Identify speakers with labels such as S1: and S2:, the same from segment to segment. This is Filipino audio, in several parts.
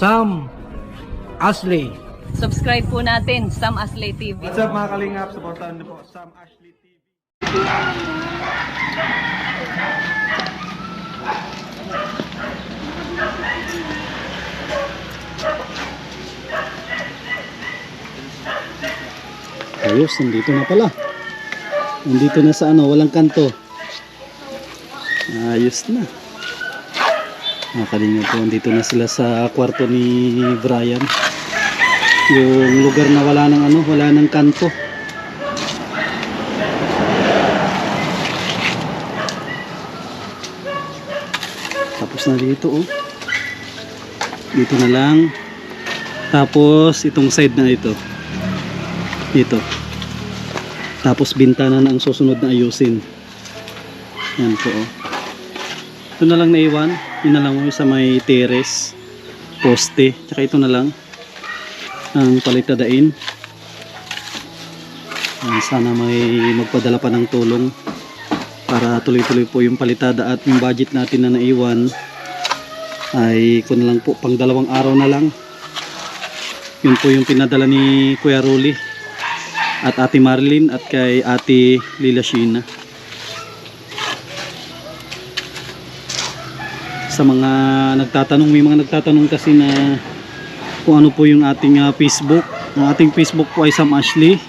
S1: Sam Ashley.
S2: Subscribe po natin, Sam Ashley TV.
S1: What's up mga kalingap? Supportahan niyo po Sam Ashley TV.
S3: Ayos, nandito na pala. Nandito na sa ano, walang kanto. Ayos na. Nakalinga po, nandito na sila sa kwarto ni Brian. Yung lugar na wala ng ano, wala ng kanto. Tapos na dito oh. Dito na lang. Tapos itong side na ito. Dito. Tapos bintana na ang susunod na ayusin. Yan po oh. Ito na lang naiwan. Yun na lang oh, sa may terrace, poste. Tsaka ito na lang ang palitadain. Sana may magpadala pa ng tulong para tuloy-tuloy po yung palitada at yung budget natin na naiwan ay kung lang po pang 2 araw na lang. Yun po yung pinadala ni Kuya Rolly at Ate Marilyn at kay Ate Lila Sheena. Sa mga nagtatanong, may mga nagtatanong kasi na kung ano po yung ating Facebook. Ang ating Facebook po ay Sam Ashley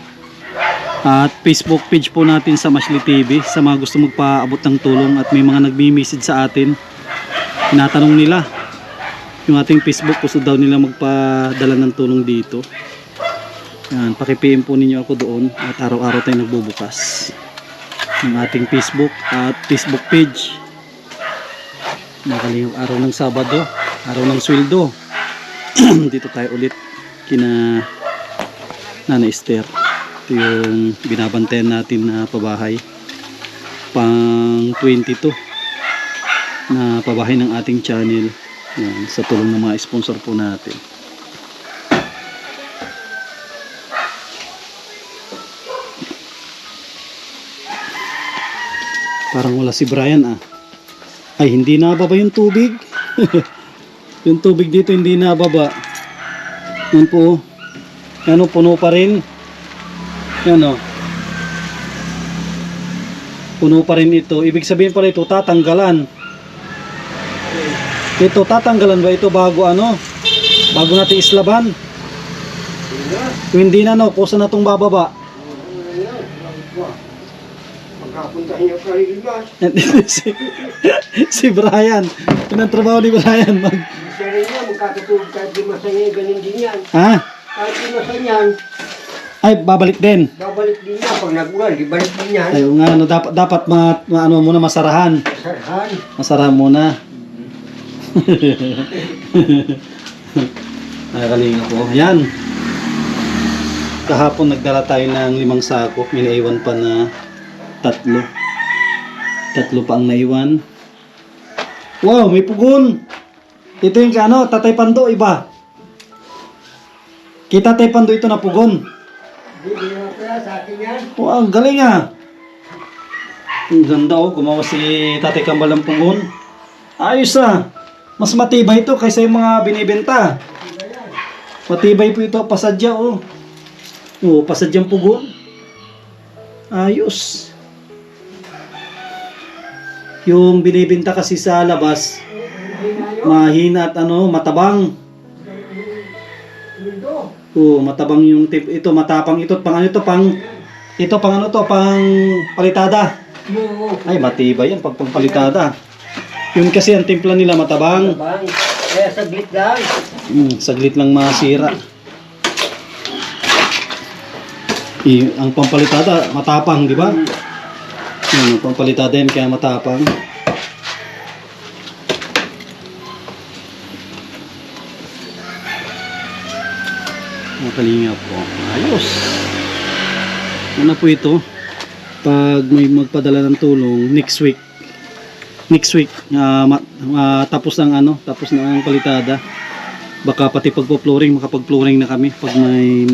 S3: at Facebook page po natin Sam Ashley TV. Sa mga gusto magpaabot ng tulong at may mga nagmi-message sa atin, tinatanong nila yung ating Facebook, gusto daw nila magpadala ng tulong dito. Yan, paki-PM po ninyo ako doon at araw-araw tayong nagbubukas ng ating Facebook at Facebook page. Nakalingap araw ng Sabado, araw ng sweldo. Dito tayo ulit kina Nana Esther. Ito yung binabantayan natin na pabahay, pang 22 na pabahay ng ating channel. Yan, sa tulong ng mga sponsor po natin. Parang wala si Brian ah. Ay, hindi nababa yung tubig. Yung tubig dito hindi nababa. Yan po. Yan o, puno pa rin. Yan o. Puno pa rin ito. Ibig sabihin pala ito, tatanggalan. Ito, tatanggalan ba ito bago ano? Bago natin islaban? Hindi na no, kusa na itong bababa. si Brian. Ito ang trabaho ni Brian.
S4: Siya rin yan, magkakatulog kahit di masaya, ganun din yan.
S3: Ha?
S4: Kahit di masaya,
S3: Ay, babalik din.
S4: babalik din yan. Pag nag-ulan, di balik din yan.
S3: Ayaw nga, ano, dapat ano muna, masarahan.
S4: Sarahan.
S3: Masarahan muna. Nakakalinga po. Ayan. Kahapon nagdala tayo ng 5 sako. May naiwan pa na 3. 3 pa ang naiwan. Wow, may pugon. Ito yung ano, Tatay Pando, iba. Kita Tatay Pando ito na pugon.
S4: Hindi mo kaya sa akin yan.
S3: Wow, ang galing ah. Ang ganda oh, gumawa si Tatay Kambal ng pugon. Ayos ah. Mas matibay ito kaysa yung mga binibenta. Matibay po ito, pasadya oh. Oh, pasadyang pugon. Ayos. Yung binibenta kasi sa labas, mahina at ano, matabang. Oh, matabang yung tip. Ito matapang ito, pang ano ito, pang ano to, pang palitada. Ay, matibay yan pag palitada. Yun kasi ang timpla nila matabang.
S4: Bang, kaya saglit lang.
S3: Saglit lang masira. Ang pampalitada matapang, di ba? Ang pampalitada yan kaya matapang. Makalinga po. Ayos. Ano po ito? Pag may magpadala ng tulong next week, tapos ng ano, tapos na ang palitada, baka pati pagpo-flooring, makapag-flooring na kami pag may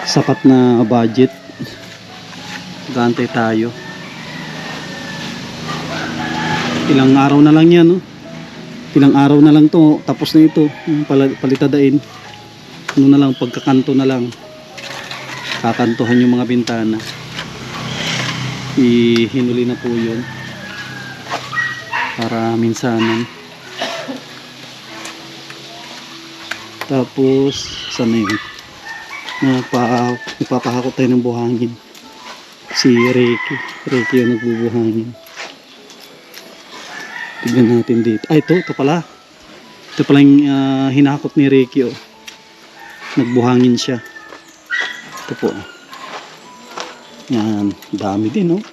S3: sapat na budget. Gantay tayo. Ilang araw na lang yan, no? ilang araw na lang to, tapos na ito. Palitadain. Ano na lang, pagkakanto na lang. Kakantuhan yung mga bintana. Ihinuli na po yun. Para minsanan. Tapos, sana yun? Nagpapahakot tayo ng buhangin. Si Ricky yung nagbubuhangin. Tignan natin dito. Ay, ito pala. Ito pala yung hinakot ni Ricky, oh. Nagbuhangin siya. Ito po. Yan, dami din, oh.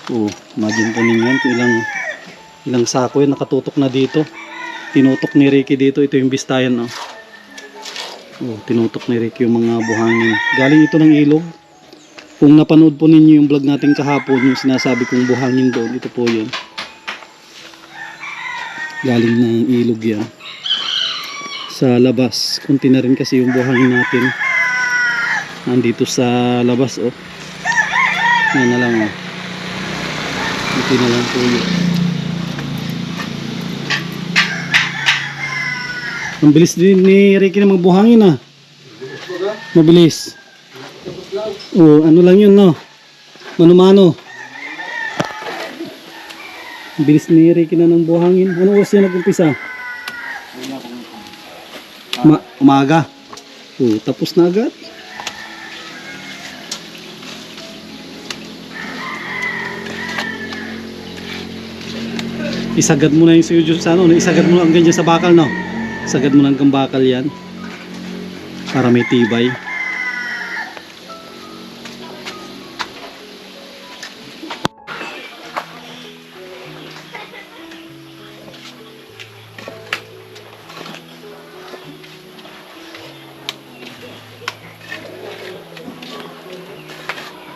S3: Oh, imagine po ninyo kung ilang sako yan nakatutok na dito. Tinutok ni Ricky dito. Ito yung bistayan, oh. Oh, tinutok ni Ricky yung mga buhangin. Galing ito ng ilog. Kung napanood po ninyo yung vlog natin kahapon, yung sinasabi kong buhangin doon, ito po yun. Galing ng ilog yan. Sa labas, kunti na rin kasi yung buhangin natin. Nandito sa labas, oh. Yan na lang, oh. Kunti na lang po yun. Ang bilis din ni Ricky na magbuhangin, ah. Mabilis. Oh, ano lang yun, no? Mano-mano. Ang bilis ni Ricky na ng buhangin. Ano oras yan nag-umpisa? Umaga. Oh, tapos na agad. Isagad mo na yung suyo sa ano, isagad mo lang ganyan sa bakal, no? Isagad mo lang hanggang bakal yan. Para may tibay.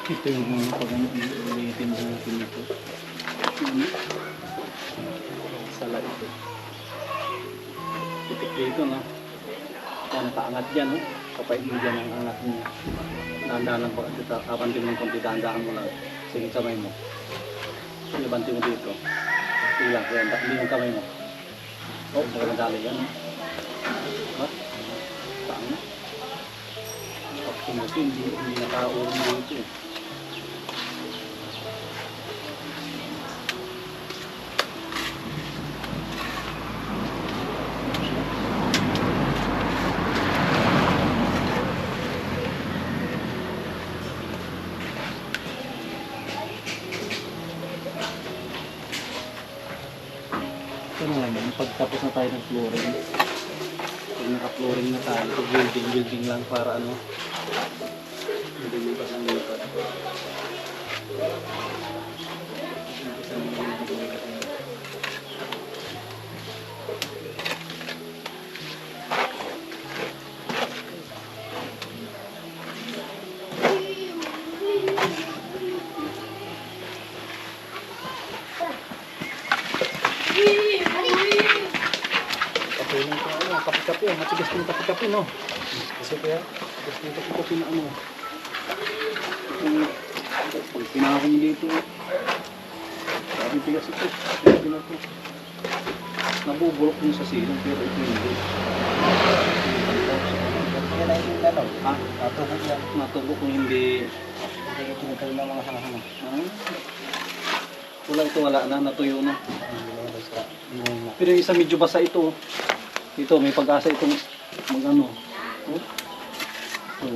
S3: Ito yung mga pag-ulitin natin ito. Sala ito. Titik dito, no? Yan, nakaangat dyan, no? Kapag hindi dyan ang angat niya. Dahan-dahan lang po. Kapanti mo ng konti, dahan-dahan mo lang. Sige, kamay mo. Sige, banti mo dito. Sige lang, kaya hindi yung kamay mo. Oh, magandali yan, no? Ha? Saan na? Pag hindi nakaurong dito, eh. Ito na lang, pagtapos na tayo ng flooring. Pag naka-flooring na tayo, building lang para ano, hindi lipas ang lipat. Kapi-kapi, matigas ng kapi-kapi, no? Kasi kaya, matigas ng kapi-kapi na ano. Pag pinahon mo dito, sabi tigas ito. Nabubulok mo sa silong, pero ito hindi. Kaya na yung gano'n? Ha? Natubok yan. Natubok kung hindi. Hindi ito nagkaroon ng mga hanga-hanga. Wala ito, wala na, natuyo na. Pero yung isa medyo basa ito. Ito, may pag-asa itong mag-ano. Oh,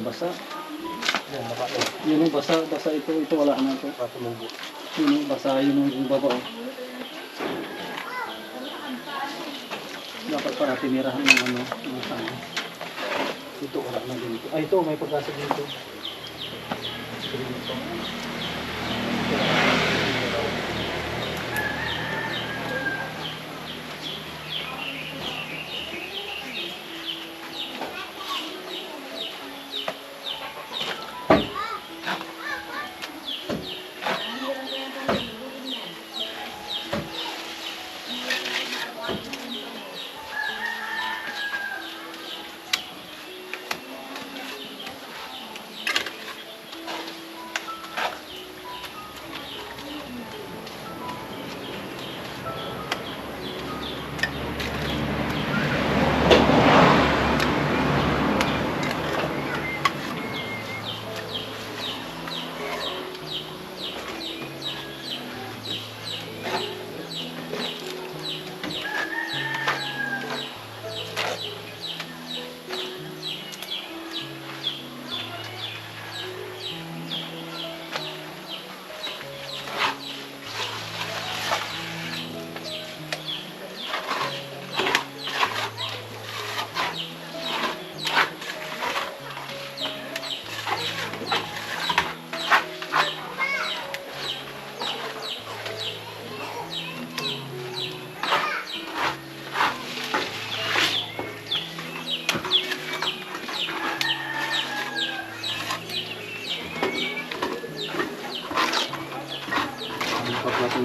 S3: basa. Yun yung basa ito. Ito wala na ito. Yun yung basa, yun yung baba. Oh. Dapat para tinirahan ng ano. Ito wala na din ito. Ay, ito, may pag-asa dito. Ito.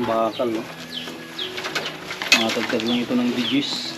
S3: ng bakal, no? Matagdag lang ito ng digis.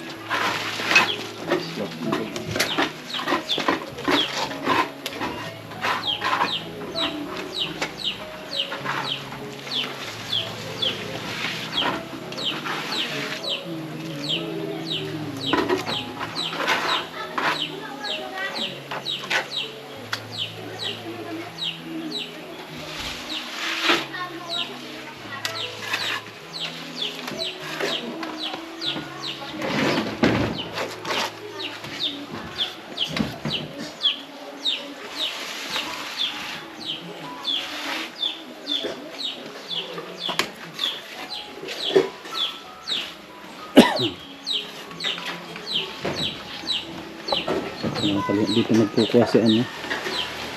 S3: Dito nagkukuha si ano,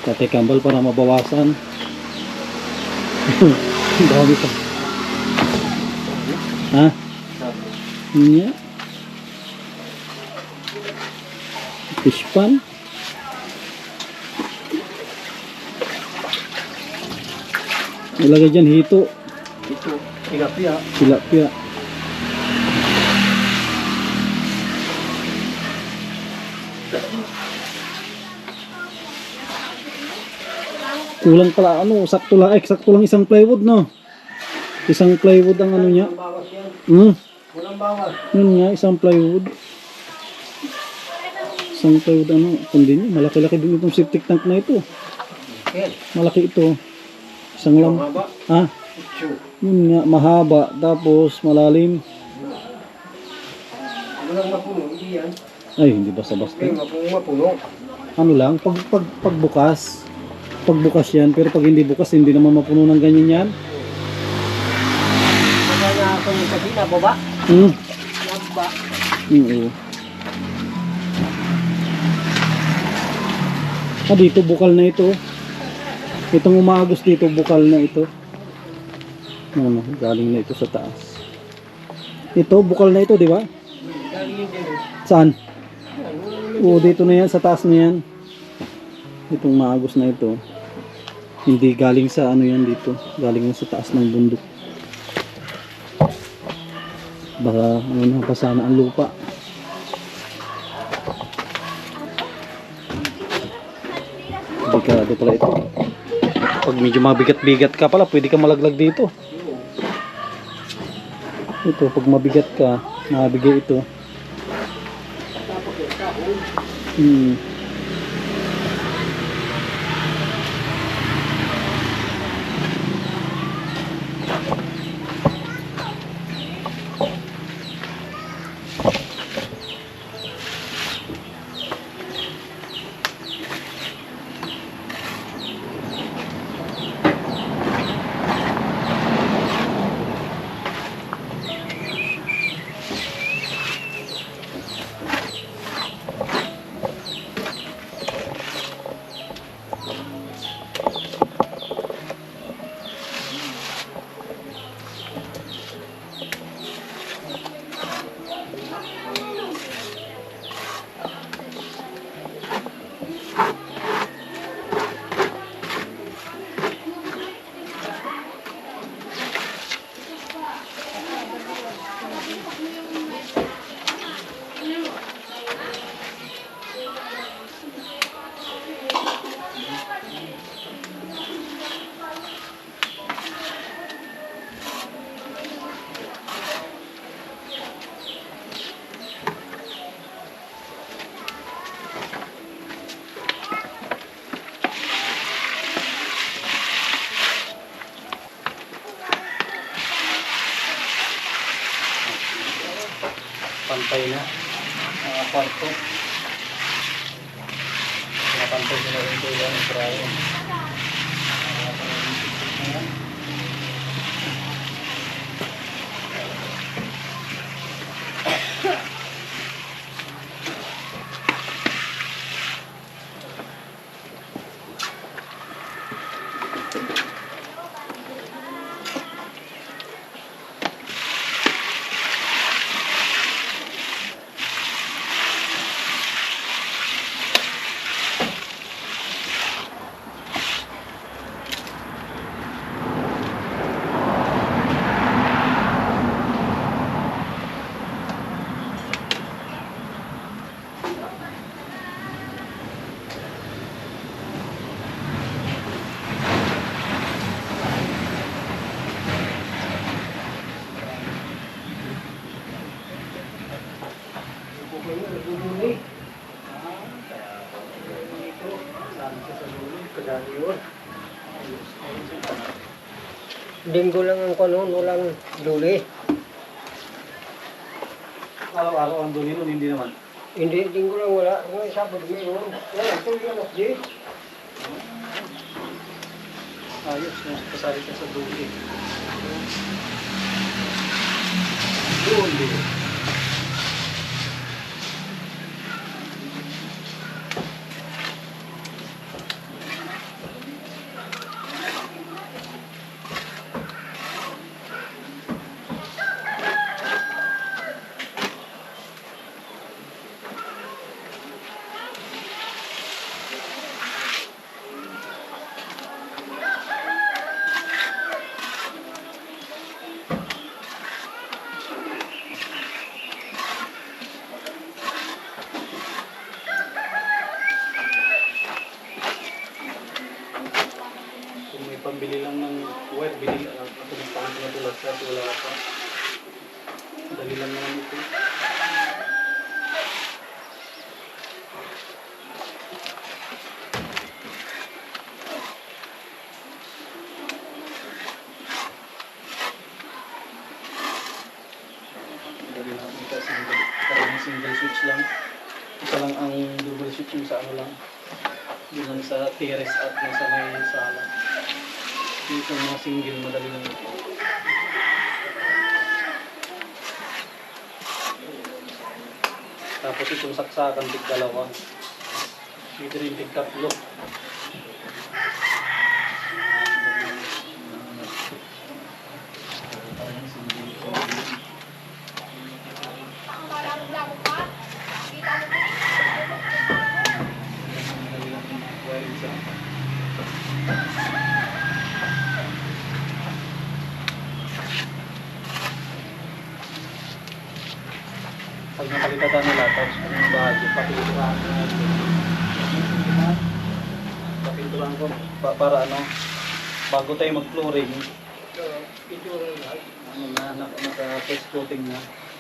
S3: Tatay Kambal para mabawasan. Dami pa. Ha? Niya. Fish pan. Ilagay dyan hito.
S4: Ito, tilapia.
S3: Tilapia. Kulang pala ano, sakto lang isang plywood, no? Isang plywood ang ano niya.
S4: Walang bawas yan. Walang bawas.
S3: Yun nga, isang plywood. Isang plywood ano, kundi niya, malaki-laki din itong septic tank na ito.
S4: Okay.
S3: Malaki ito. Isang lang.
S4: Mahaba.
S3: Ha?
S4: Ito.
S3: Yun nga, mahaba, tapos malalim.
S4: Walang mapuno, hindi yan.
S3: Ay, hindi basta-basta.
S4: Okay, mapuno.
S3: Ano lang, pagbukas yan, pero pag hindi bukas, hindi naman mapuno ng ganyan yan.
S4: Kaya na ako yung kasi nababa. Nababa.
S3: Oo. Dito bukal na ito. Itong umaagos dito, bukal na ito. Ano, galing na ito sa taas. Ito, bukal na ito, di ba?
S4: Galing yun din.
S3: Saan? Oo, dito na yan, sa taas na yan. Itong maagos na ito. Hindi galing sa ano yan dito. Galing yan sa taas ng bundok. Baka ano na, basa na ang lupa. Delikado pala ito. Pag medyo mabigat-bigat ka pala, pwede ka malaglag dito. Ito, pag mabigat ka, mabigay ito. Pantay na kwarto. Pinapantay sila rin ito yan, Israel. Marami siya sa dulo.
S4: Kadali yun. Linggo lang ang kanon, walang duli.
S3: Araw-araw ang dulo nun, hindi naman.
S4: Hindi, linggo lang wala. Ngayon, Sabado meron. Wala, ito yung di.
S3: Ayos, kasali siya sa dulo.
S4: Duli.
S3: Kung may pambili lang ng wire, bili lang. Ito yung pangit na tulad sa wala pa. Dali lang naman ito. Dali lang ito. Parang single switch lang. Ito lang ang double switch yung sa ano lang. Yun lang sa terrace at nasa may sala. Dito yung mga single, madali lang. Tapos itong saksakan, tig dalawa. Dito rin tig tatlo. Madali lang yung wiring sa pag napalitan nila, tapos kung bahagi, papinturan ko para ano, bago tayo mag-flooring,
S4: Ito lang lahat.
S3: ano na, naka-test coating na.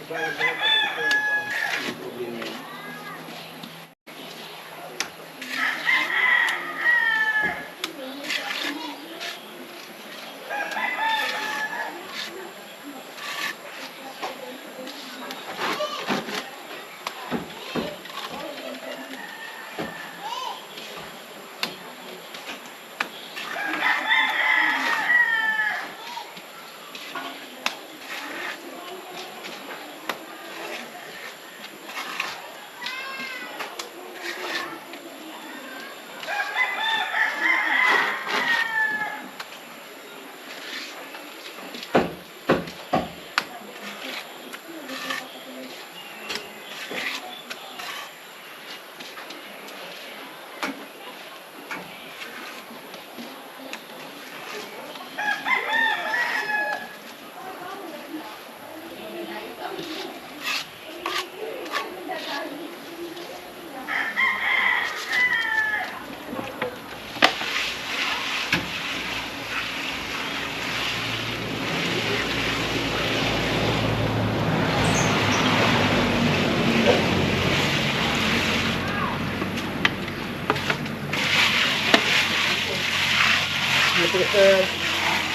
S3: Yung problema yun.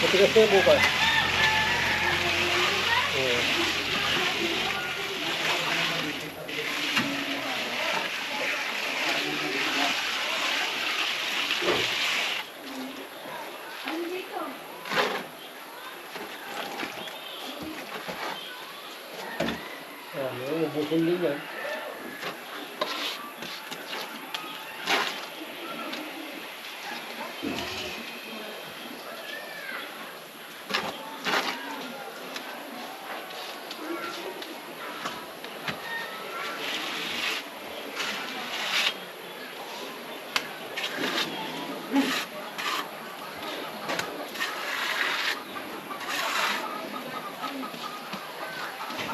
S4: Matigas na bukas. Ubusin din yan.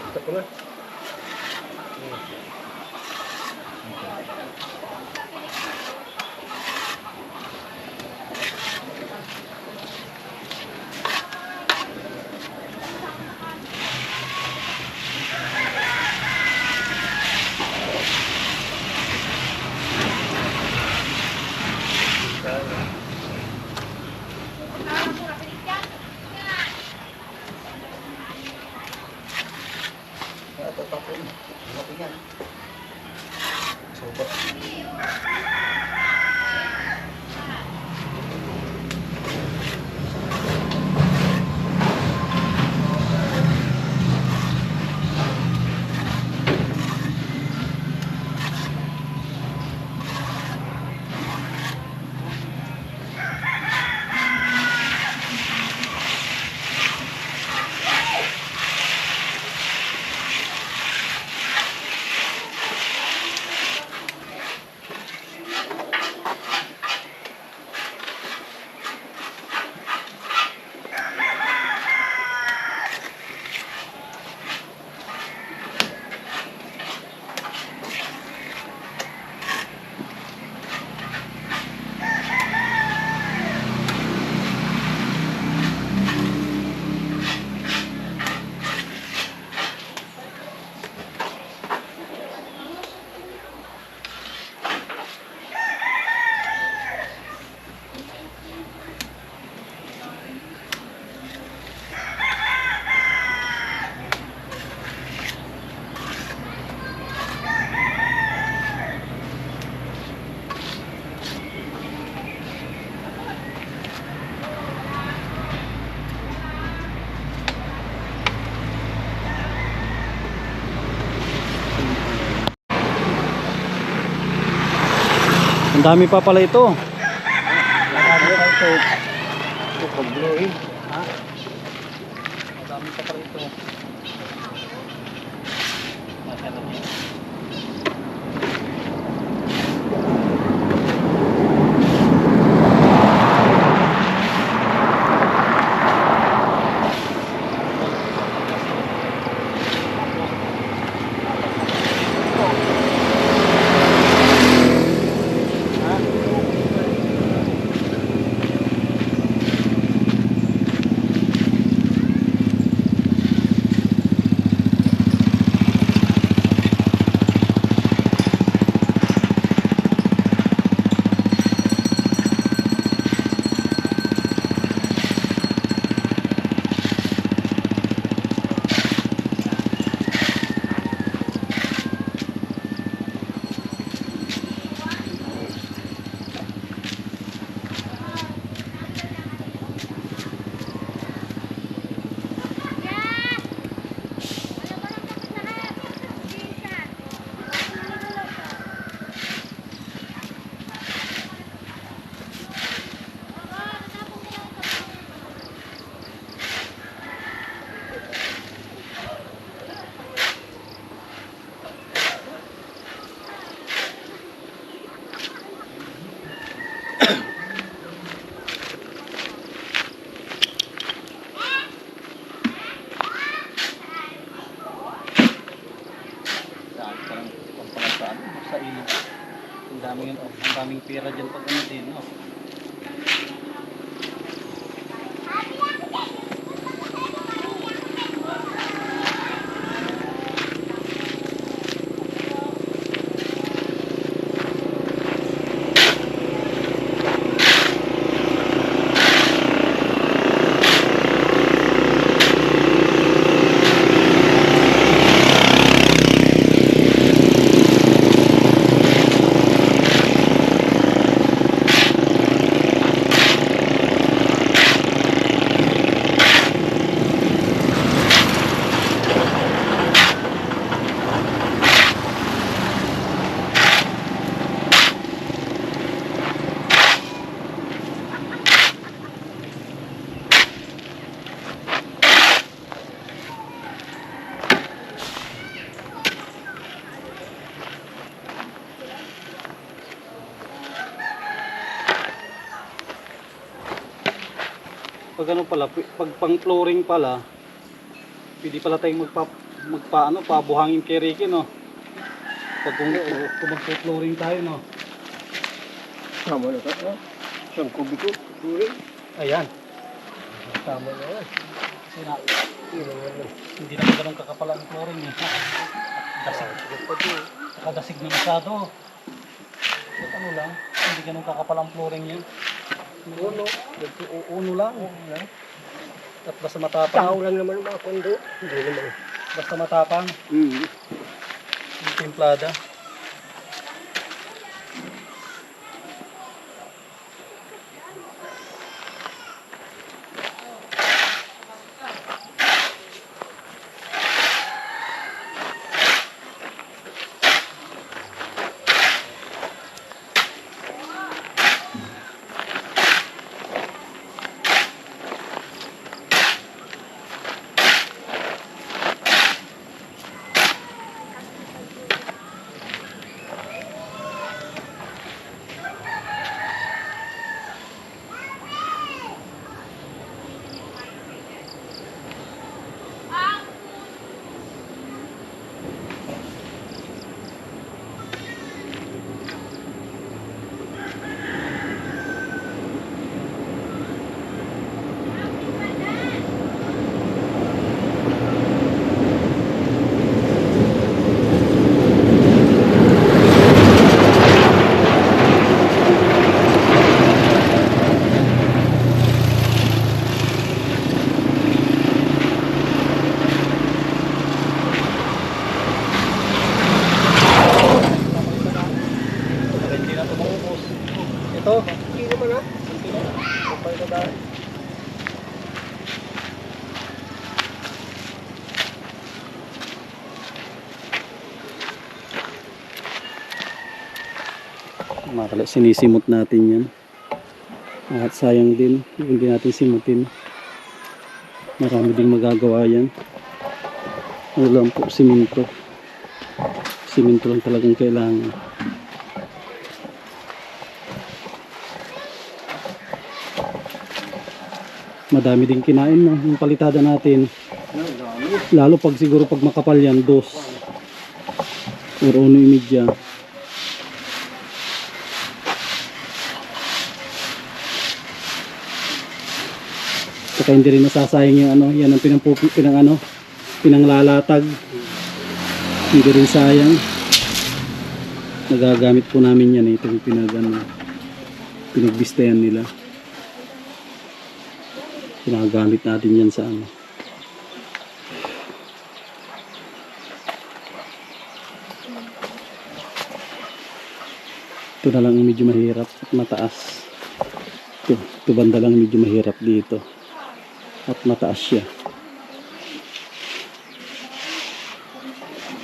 S4: Ito ko na.
S3: Ang dami pa pala ito.
S4: Pag-blowing.
S3: Ha? Ang dami pa pala ito. Ang daming pera dyan pag ano din, no? Pag ano pala, pag pang flooring pala, pwede pala tayong pabuhangin kay Ricky, no? Pag kung magpo-flooring tayo, no?
S4: Tama na ka. Isang kubiko.
S3: Ayan.
S4: Tama na yan.
S3: Kasi hindi naman ganun kakapal ang flooring, eh. Nakadasig na masyado. At ano lang, hindi ganun kakapal ang flooring yan. Uno lang. At basta matapang.
S4: Tao lang naman mga kondo. Hindi naman.
S3: Basta matapang. Yung timplada. Ito.
S4: Hindi naman ha.
S3: Kapay na dahil. Sinisimot natin yan. At sayang din, hindi natin simutin. Marami ding magagawa yan. Ano lang po, siminto. Siminto lang talagang kailangan. Madami din kinain na yung palitada natin. Lalo pag siguro pag makapal yan, 2 or 1.5. Saka hindi rin nasasayang yung ano, yan ang pinanglalatag. Hindi rin sayang. Nagagamit po namin yan, ito yung pinagbistayan nila. Pinagamit natin yan sa ano. Ito na lang medyo mahirap at mataas. Ito banda lang medyo mahirap dito. At mataas siya.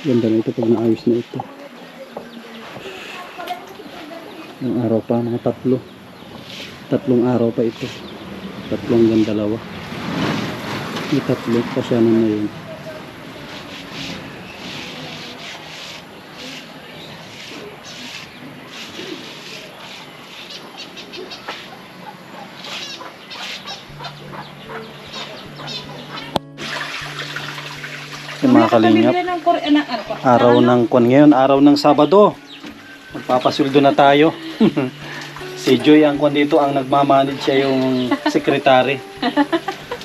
S3: Ganda na ito pag naayos na ito. Ilang araw pa, mga 3. 3 araw pa ito. 3 hanggang 2. May 3, pasyanan na yun. Mga kalingap, araw ng kwan ngayon, araw ng Sabado, magpapasuldo na tayo. Si Joy ang kwan dito, ang nagmamanage, siya yung secretary.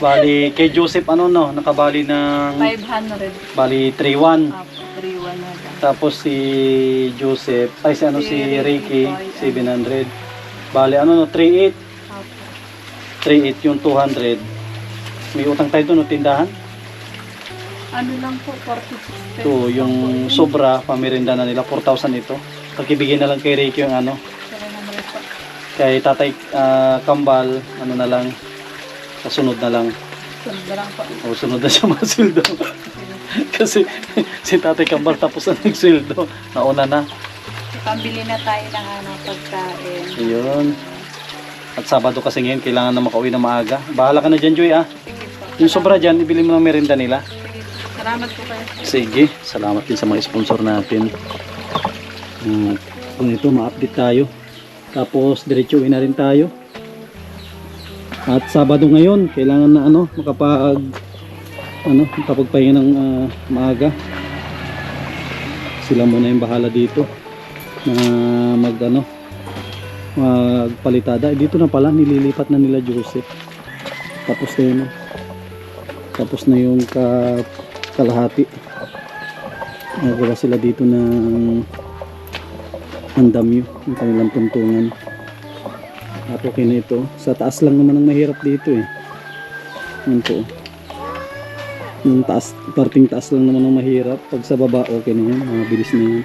S3: Bali kay Joseph nakabali ng
S2: 500.
S3: bali 3-1.
S2: 3-1 na lang.
S3: Tapos si Joseph si Ricky 700. Bali 3-8. 3-8 yung 200. May utang tayo doon tindahan.
S2: Ano lang po, 46.
S3: Ito, yung sobra, pamirinda na nila, 4,000 ito. Pagkibigyan na lang kay Ricky yung kay Tatay Kambal, na lang, kasunod na lang.
S2: Sunod na lang po.
S3: O, sunod na siya masildo. Kasi si Tatay Kambal tapos na nagsildo, nauna na.
S2: Pambili na tayo ng pagkain.
S3: Ayun. At Sabado kasi ngayon, kailangan na makauwi na maaga. Bahala ka na dyan, Joy,
S2: Sige po.
S3: Yung sobra dyan, ibili mo ng merinda nila.
S2: Salamat po kayo.
S3: Sige, salamat din sa mga sponsor natin. Kung ito, ma-update tayo. Tapos, diretsuin na rin tayo. At Sabado ngayon, kailangan na makapagpahinga ng maaga. Sila muna yung bahala dito na magpalitada. Dito na pala, nililipat na nila Joseph. Tapos na yun. Tapos na yung kalahati. Nagawa sila dito ng andamyo, yung kanilang tuntungan. At okay na ito. Sa taas lang naman ang mahirap dito eh. Yan po. Yung taas, parting taas lang naman ang mahirap. Pag sa baba, okay na yan. Mabilis na yan.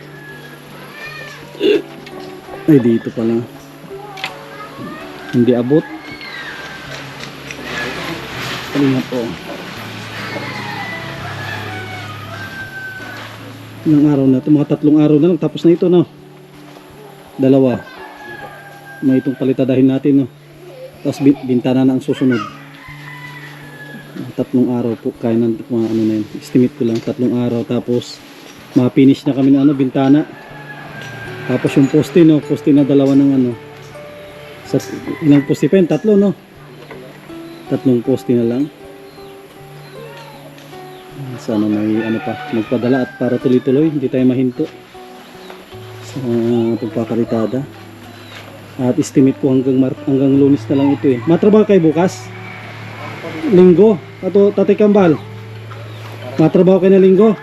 S3: Ay, dito pala. Hindi abot. Kalinga po. Ilang araw na ito, mga 3 araw na lang tapos na ito, no? 2 may itong palitadahin natin, no? Tapos bintana na ang susunod. 3 araw po kaya na na yun, estimate ko lang 3 araw, tapos ma-finish na kami ng bintana. Tapos yung poste, no? Poste na 2 ng sa ilang poste pa yun? 3, no? 3 poste na lang. Sana may magpadala at para tuloy-tuloy, hindi tayo mahinto sa pagpapalitada. At estimate po hanggang Lunes na lang ito eh. Matrabaho kayo bukas? Linggo? Ato Tatay Kambal? Matrabaho kayo na Linggo?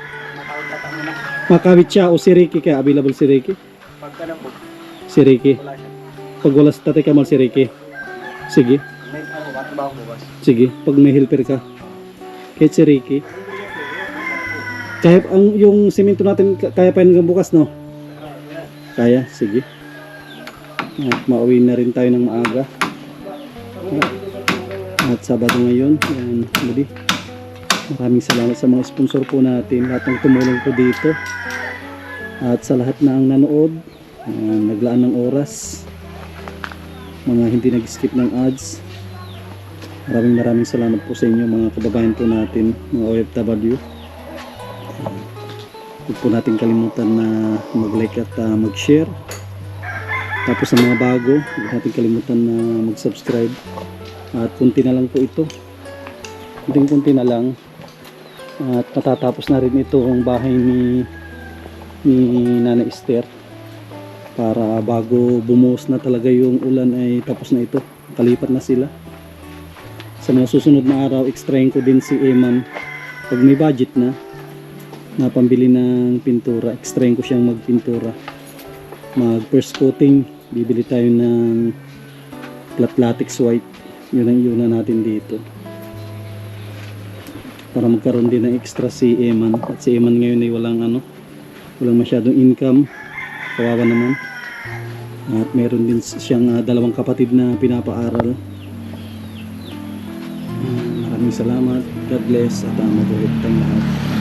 S3: Makawit siya o si Ricky, kaya available si Ricky? Si Ricky. Pag wala si Tatay Kambal, si Ricky. Sige. Sige, pag may helper ka. Kahit si Ricky. Kahit yung semento natin, kaya pa hanggang bukas, no? Kaya, sige. At mauwi na rin tayo ng maaga. At Sabado ngayon. Yan, muli. Maraming salamat sa mga sponsor po natin. Lahat ng tumulong po dito. At sa lahat na ang nanood. naglaan ng oras, mga hindi nag-skip ng ads. Maraming salamat po sa inyo mga kababayan po natin, mga OFW. Huwag po natin kalimutan na mag-like at mag-share. Tapos sa mga bago, huwag natin kalimutan na mag-subscribe. At kunti na lang po ito. Kunti na lang. At matatapos na rin ito ang bahay ni Nana Esther. Para bago bumuhos na talaga yung ulan ay tapos na ito. Kalipat na sila. Sa mga susunod na araw, extrahin ko din si Eman. Pag may budget na pambili ng pintura, extrahin ko siyang magpintura. Mag first coating, bibili tayo ng flat latex white. Yun ang iuna natin dito. Para magkaroon din ng extra si Eman. At si Eman ngayon ay walang masyadong income. Kawawa naman. At meron din siyang dalawang kapatid na pinapaaral. Maraming salamat. God bless at mabuhay tayong lahat.